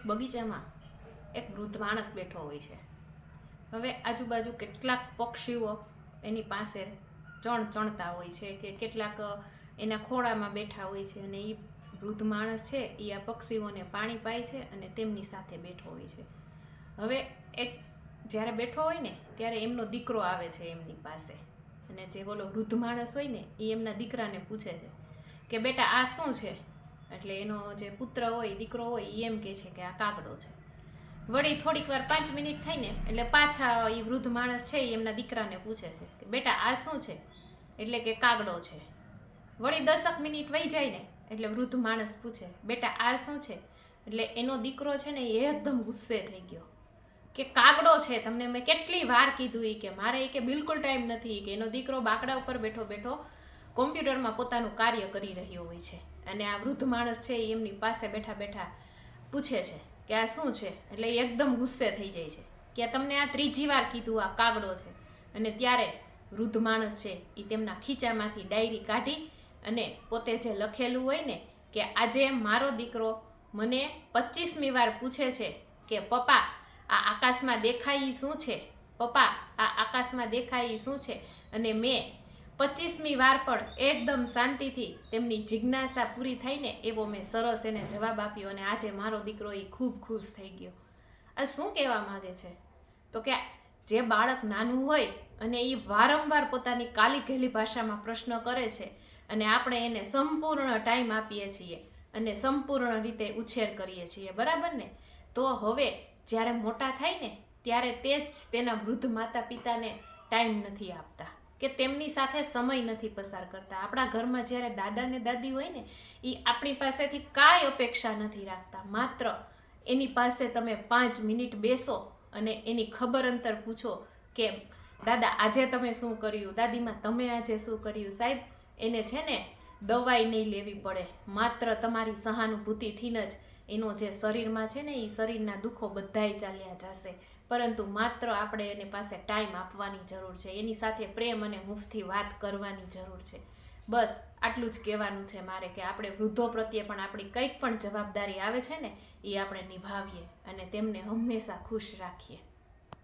બગીચામાં એક વૃદ્ધ માણસ બેઠો હોય છે. હવે આજુબાજુ કેટલાક પક્ષીઓ એની પાસે ચણતા હોય છે કે કેટલાક એના ખોળામાં બેઠા હોય છે, અને એ વૃદ્ધ માણસ છે એ આ પક્ષીઓને પાણી પાય છે અને તેમની સાથે બેઠો હોય છે. હવે એક જ્યારે બેઠો હોય ને ત્યારે એમનો દીકરો આવે છે એમની પાસે, અને જે બોલો વૃદ્ધ માણસ હોય ને એ એમના દીકરાને પૂછે છે કે બેટા આ શું છે? એટલે એનો જે પુત્ર હોય, દીકરો હોય, એ એમ કહે છે કે આ કાગડો છે. વળી થોડીક વાર 5 મિનિટ થાય ને એટલે પાછા એ વૃદ્ધ માણસ છે એ એમના દીકરાને પૂછે છે કે બેટા આ શું છે? એટલે કે કાગડો છે. વળી 10 મિનિટ વહી જાય ને એટલે વૃદ્ધ માણસ પૂછે બેટા આ શું છે? એટલે એનો દીકરો છે ને એ એકદમ ગુસ્સે થઈ ગયો કે કાગડો છે, તમને મેં કેટલી વાર કીધું કે મારે કે બિલકુલ ટાઈમ નથી. કે એનો દીકરો બાકડા ઉપર બેઠો બેઠો કોમ્પ્યુટરમાં પોતાનું કાર્ય કરી રહ્યો હોય છે, અને આ વૃદ્ધ માણસ છે એ એમની પાસે બેઠા બેઠા પૂછે છે કે આ શું છે? એટલે એ એકદમ ગુસ્સે થઈ જાય છે કે તમને આ 3જી વાર કીધું આ કાગડો છે. અને ત્યારે વૃદ્ધ માણસ છે એ તેમના ખીચામાંથી ડાયરી કાઢી અને પોતે જે લખેલું હોય ને કે આજે મારો દીકરો મને 25મી વાર પૂછે છે કે પપ્પા આ આકાશમાં દેખાય શું છે? પપ્પા આ આકાશમાં દેખાય શું છે? અને મેં 25મી વાર પણ એકદમ શાંતિથી તેમની જિજ્ઞાસા પૂરી થાય ને એવો મેં સરસ એને જવાબ આપ્યો, અને આજે મારો દીકરો એ ખૂબ ખુશ થઈ ગયો. આ શું કહેવા માંગે છે? તો કે જે બાળક નાનું હોય અને એ વારંવાર પોતાની કાલી ઘેલી ભાષામાં પ્રશ્ન કરે છે, અને આપણે એને સંપૂર્ણ ટાઈમ આપીએ છીએ અને સંપૂર્ણ રીતે ઉછેર કરીએ છીએ, બરાબર ને? તો હવે જ્યારે મોટા થાય ને ત્યારે તે જ તેના વૃદ્ધ માતા પિતાને ટાઈમ નથી આપતા કે તેમની સાથે સમય નથી પસાર કરતા. આપણા ઘરમાં જ્યારે દાદા ને દાદી હોય ને એ આપણી પાસેથી કાંઈ અપેક્ષા નથી રાખતા, માત્ર એની પાસે તમે 5 મિનિટ બેસો અને એની ખબર અંતર પૂછો કે દાદા આજે તમે શું કર્યું? દાદીમાં તમે આજે શું કર્યું? સાહેબ એને છે ને દવાઈ નહીં લેવી પડે, માત્ર તમારી સહાનુભૂતિથી જ એનો જે શરીરમાં છે ને એ શરીરના દુઃખો બધાય ચાલ્યા જશે. પરંતુ માત્ર આપણે એની પાસે ટાઈમ આપવાની જરૂર છે, એની સાથે પ્રેમ અને હૂંફથી વાત કરવાની જરૂર છે. બસ આટલું જ કહેવાનું છે મારે કે આપણે વૃદ્ધો પ્રત્યે પણ આપણી કંઈક પણ જવાબદારી આવે છે ને એ આપણે નિભાવીએ અને તેમને હંમેશા ખુશ રાખીએ.